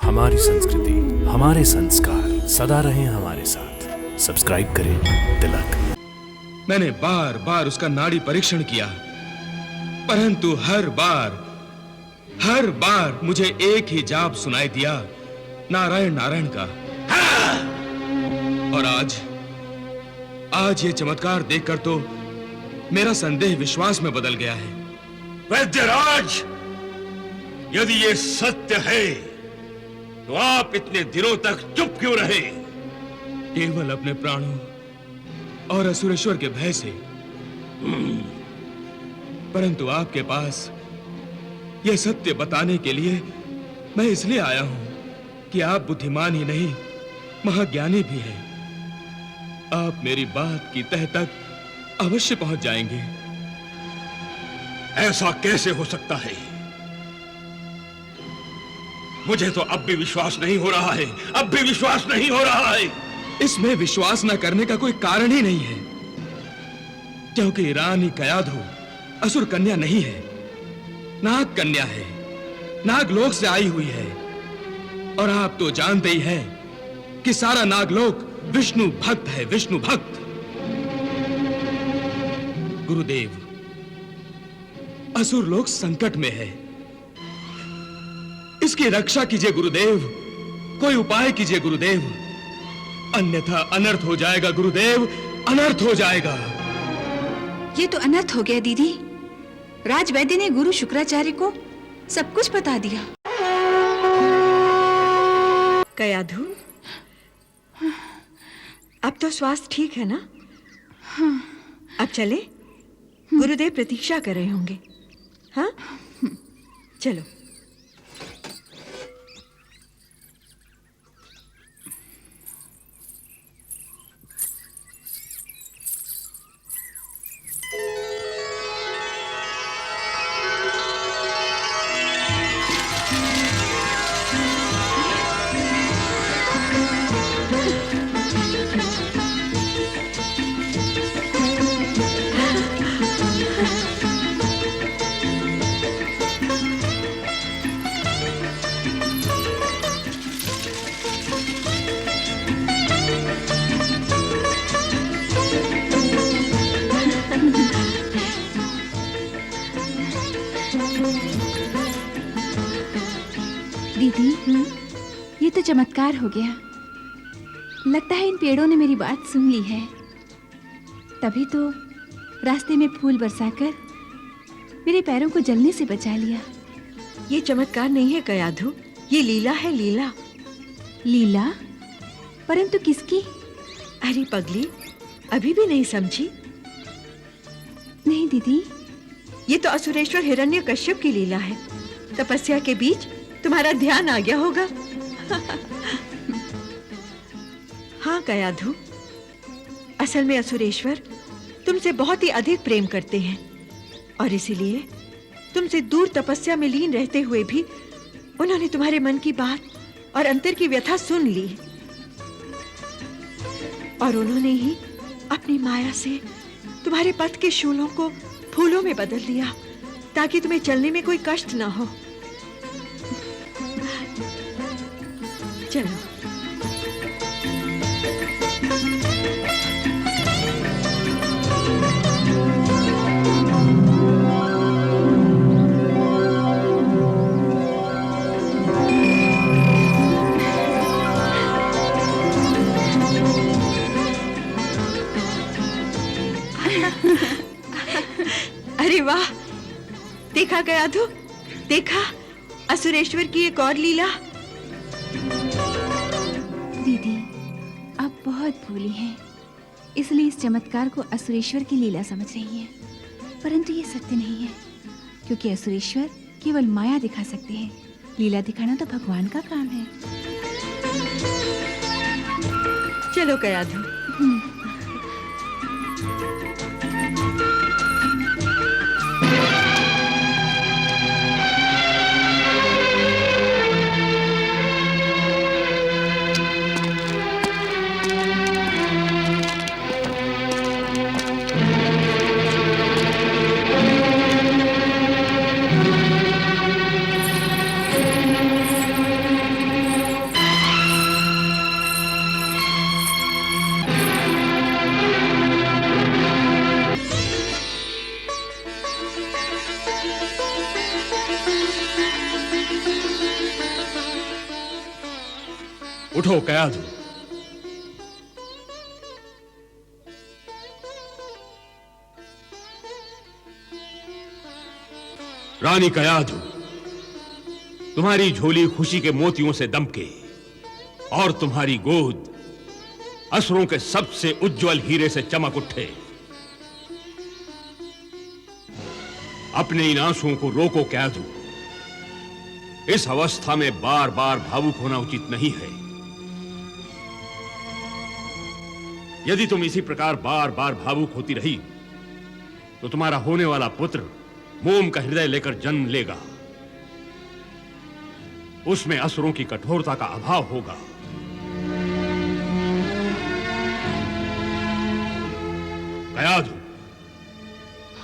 हमारी संस्कृति, हमारे संस्कार सदा रहें हमारे साथ। सब्सक्राइब करें तिलक। मैंने बार बार उसका नाड़ी परीक्षण किया, परंतु हर बार मुझे एक ही जाप सुनाई दिया, नारायण नारायण का। और आज ये चमत्कार देखकर तो मेरा संदेह विश्वास में बदल गया है। वैद्यराज, यदि ये सत्य है तो आप इतने दिनों तक चुप क्यों रहे? केवल अपने प्राणों और असुरेश्वर के भय से। परंतु आपके पास यह सत्य बताने के लिए मैं इसलिए आया हूं कि आप बुद्धिमान ही नहीं, महाज्ञानी भी हैं। आप मेरी बात की तह तक अवश्य पहुंच जाएंगे। ऐसा कैसे हो सकता है? मुझे तो अब भी विश्वास नहीं हो रहा है, अब भी विश्वास नहीं हो रहा है। इसमें विश्वास न करने का कोई कारण ही नहीं है, क्योंकि रानी कयाधु असुर कन्या नहीं है, नाग कन्या है, नागलोक से आई हुई है। और आप तो जानते ही हैं कि सारा नागलोक विष्णु भक्त है, विष्णु भक्त। गुरुदेव, असुर लोक संकट में है, इसकी रक्षा कीजिए गुरुदेव, कोई उपाय कीजिए गुरुदेव, अन्यथा अनर्थ हो जाएगा गुरुदेव, अनर्थ हो जाएगा। ये तो अनर्थ हो गया दीदी। राजवैद्य ने गुरु शुक्राचार्य को सब कुछ बता दिया। कयाधु, अब तो स्वास्थ्य ठीक है ना? हाँ। अब चले? गुरुदेव प्रतीक्षा कर रहे होंगे। हाँ, चलो। दीदी, ये तो चमत्कार हो गया। लगता है इन पेड़ों ने मेरी बात सुन ली है, तभी तो रास्ते में फूल बरसाकर मेरे पैरों को जलने से बचा लिया। ये चमत्कार नहीं है कयाधु, ये लीला है, लीला। लीला? परंतु किसकी? अरे पगली, अभी भी नहीं समझी? नहीं दीदी। ये तो असुरेश्वर हिरण्यकश्यप की लीला है। तपस्या के बीच तुम्हारा ध्यान आ गया होगा। हाँ कयाधु, असल में असुरेश्वर तुमसे बहुत ही अधिक प्रेम करते हैं, और इसीलिए तुमसे दूर तपस्या में लीन रहते हुए भी उन्होंने तुम्हारे मन की बात और अंतर की व्यथा सुन ली, और उन्होंने ही अपनी माया से तुम्हारे पथ के शूलों को फूलों में बदल दिया, ताकि तुम्हें चलने में कोई कष्ट ना हो। चलो। अरे वाह, देखा कयाधु, देखा असुरेश्वर की एक और लीला। दीदी, आप बहुत भोली हैं, इसलिए इस चमत्कार को असुरेश्वर की लीला समझ रही हैं। परंतु ये सत्य नहीं है, क्योंकि असुरेश्वर केवल माया दिखा सकते हैं, लीला दिखाना तो भगवान का काम है। चलो कयाधु। उठो कयाधु। रानी कयाधु, तुम्हारी झोली खुशी के मोतियों से दमके और तुम्हारी गोद असुरों के सबसे उज्जवल हीरे से चमक उठे। अपने इन आंसुओं को रोको कयाधु। इस अवस्था में बार बार भावुक होना उचित नहीं है। यदि तुम इसी प्रकार बार बार भावुक होती रही तो तुम्हारा होने वाला पुत्र मोम का हृदय लेकर जन्म लेगा। उसमें असुरों की कठोरता का अभाव होगा। कयाधु,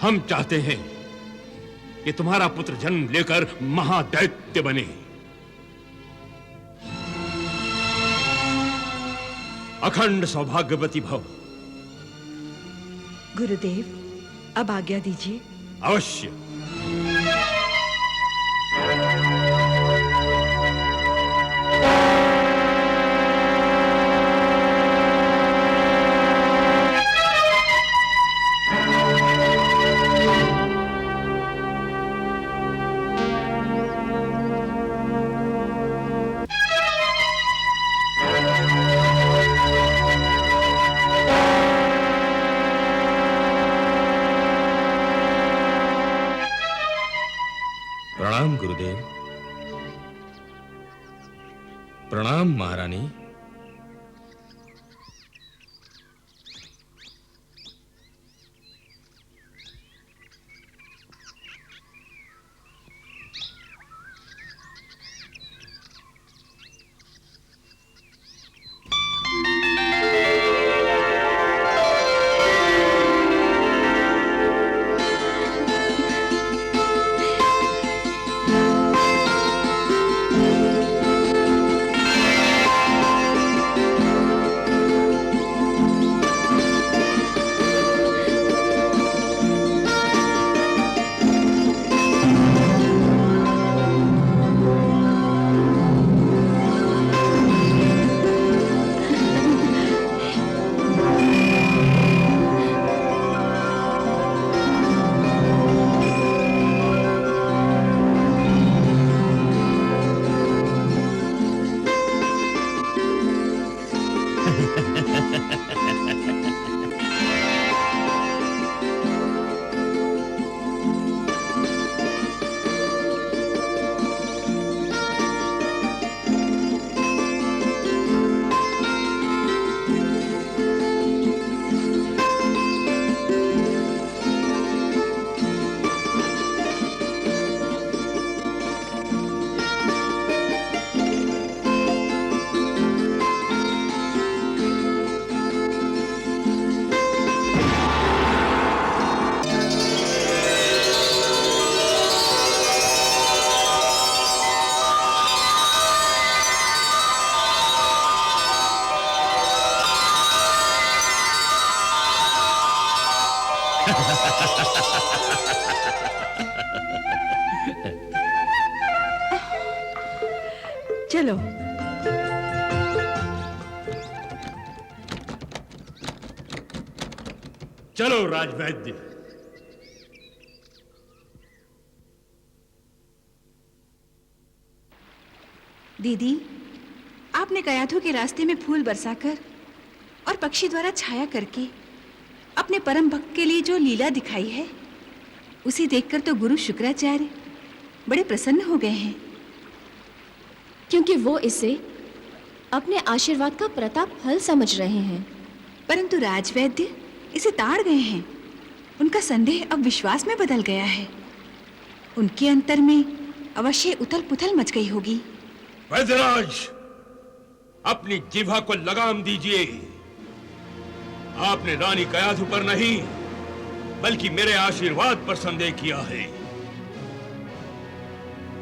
हम चाहते हैं कि तुम्हारा पुत्र जन्म लेकर महादैत्य बने। अखंड सौभाग्यवती भव। गुरुदेव, अब आज्ञा दीजिए। अवश्य। प्रणाम गुरुदेव। प्रणाम महारानी। चलो। चलो राजवैद्य। दीदी, आपने कयाधु के रास्ते में फूल बरसाकर और पक्षी द्वारा छाया करके अपने परम भक्त के लिए जो लीला दिखाई है, उसे देखकर तो गुरु शुक्राचार्य बड़े प्रसन्न हो गए हैं। क्योंकि वो इसे अपने आशीर्वाद का प्रताप फल समझ रहे हैं। परंतु राजवैद्य इसे ताड़ गए हैं। उनका संदेह अब विश्वास में बदल गया है। उनके अंतर में अवश्य उथल पुथल मच गई होगी। वैद्यराज, अपनी जिह्वा को लगाम दीजिए। आपने रानी कयाधु पर नहीं बल्कि मेरे आशीर्वाद पर संदेह किया है।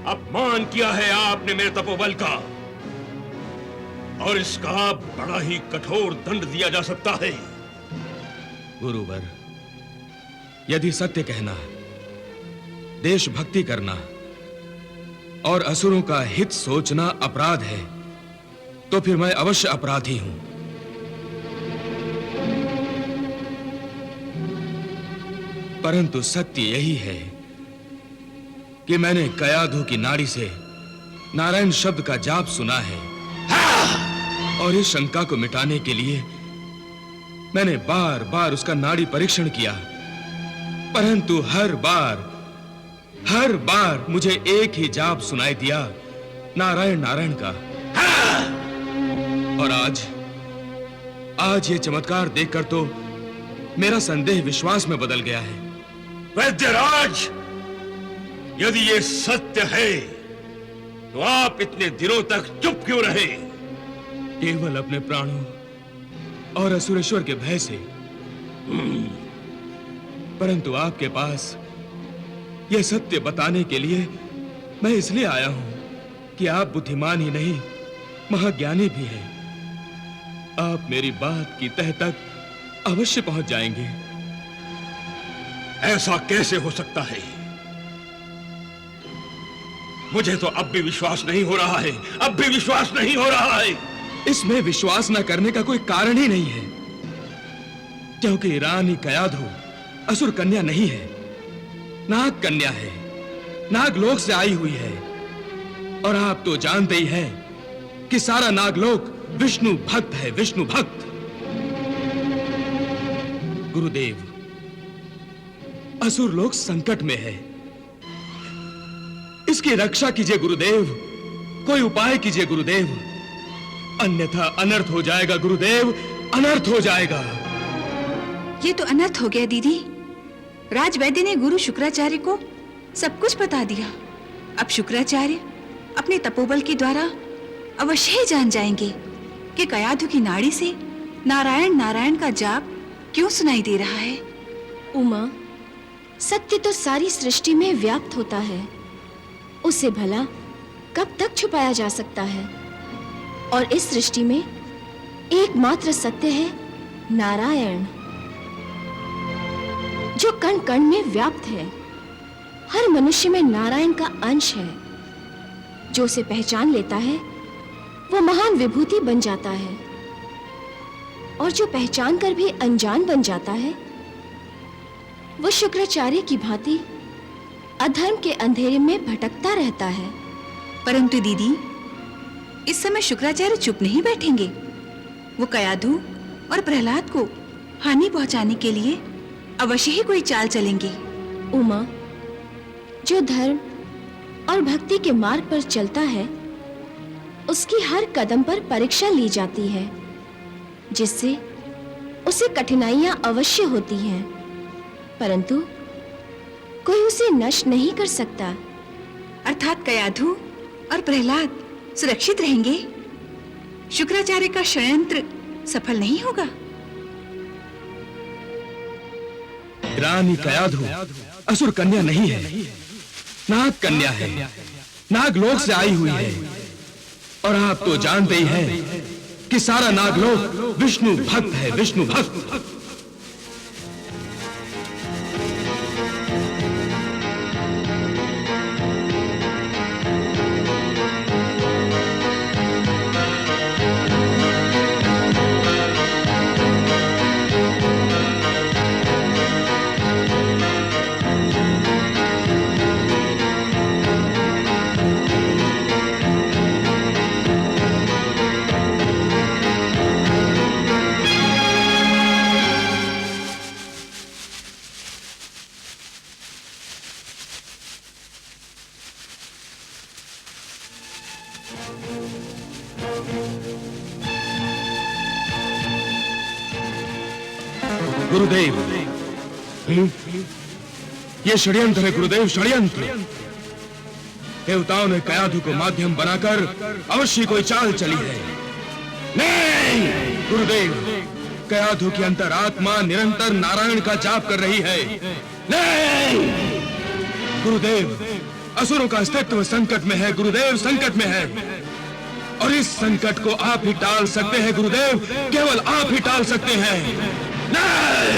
अपमान किया है आपने मेरे तपोबल का, और इसका बड़ा ही कठोर दंड दिया जा सकता है। गुरुवर, यदि सत्य कहना, देशभक्ति करना और असुरों का हित सोचना अपराध है, तो फिर मैं अवश्य अपराधी हूं। परंतु सत्य यही है कि मैंने कयाधु की नाड़ी से नारायण शब्द का जाप सुना है, और इस शंका को मिटाने के लिए मैंने बार बार उसका नाड़ी परीक्षण किया, परंतु हर बार मुझे एक ही जाप सुनाई दिया, नारायण नारायण का। और आज ये चमत्कार देखकर तो मेरा संदेह विश्वास में बदल गया है। वैद्यराज, यदि ये सत्य है तो आप इतने दिनों तक चुप क्यों रहे? केवल अपने प्राणों और असुरेश्वर के भय से। परंतु आपके पास यह सत्य बताने के लिए मैं इसलिए आया हूं कि आप बुद्धिमान ही नहीं, महाज्ञानी भी हैं। आप मेरी बात की तह तक अवश्य पहुंच जाएंगे। ऐसा कैसे हो सकता है? मुझे तो अब भी विश्वास नहीं हो रहा है, अब भी विश्वास नहीं हो रहा है। इसमें विश्वास न करने का कोई कारण ही नहीं है, क्योंकि रानी कयाधु असुर कन्या नहीं है, नाग कन्या है, नागलोक से आई हुई है। और आप तो जानते ही हैं कि सारा नागलोक विष्णु भक्त है, विष्णु भक्त। गुरुदेव, असुर लोक संकट में है, इसकी रक्षा कीजिए गुरुदेव, कोई उपाय कीजिए गुरुदेव, अन्यथा अनर्थ हो जाएगा गुरुदेव, अनर्थ हो जाएगा। ये तो अनर्थ हो गया दीदी। राजवैद्य ने गुरु शुक्राचार्य को सब कुछ बता दिया। अब शुक्राचार्य अपने तपोबल के द्वारा अवश्य ही जान जाएंगे कि कयाधु की नाड़ी से नारायण नारायण का जाप क्यों सुनाई दे रहा है। उमा, सत्य तो सारी सृष्टि में व्याप्त होता है, उसे भला कब तक छुपाया जा सकता है? और इस सृष्टि में एकमात्र सत्य है नारायण, जो कण कण में व्याप्त है। हर मनुष्य में नारायण का अंश है, जो उसे पहचान लेता है वो महान विभूति बन जाता है, और जो पहचान कर भी अनजान बन जाता है वो शुक्राचार्य की भांति अधर्म के अंधेरे में भटकता रहता है। परंतु दीदी, इस समय शुक्राचार्य चुप नहीं बैठेंगे। वो कयाधु और प्रहलाद को हानि पहुंचाने के लिए अवश्य ही कोई चाल चलेंगे। उमा, जो धर्म और भक्ति के मार्ग पर चलता है उसकी हर कदम पर परीक्षा ली जाती है, जिससे उसे कठिनाइयां अवश्य होती हैं, परंतु कोई उसे नष्ट नहीं कर सकता। अर्थात कयाधु और प्रहलाद सुरक्षित रहेंगे, शुक्राचार्य का षड्यंत्र सफल नहीं होगा। रानी कयाधु असुर कन्या नहीं है, नाग कन्या है, नागलोक से आई हुई है। और आप तो जानते ही हैं कि सारा नागलोक विष्णु भक्त है, विष्णु भक्त। गुरुदेव, ये षड्यंत्र है गुरुदेव, षड्यंत्र। देवताओं ने कयाधु को माध्यम बनाकर अवश्य कोई चाल चली है। नहीं गुरुदेव, कयाधु की अंतरात्मा निरंतर नारायण का जाप कर रही है। नहीं गुरुदेव, असुरों का अस्तित्व संकट में है गुरुदेव, संकट में है। और इस संकट को आप ही टाल सकते हैं गुरुदेव, केवल आप ही टाल सकते हैं। नहीं!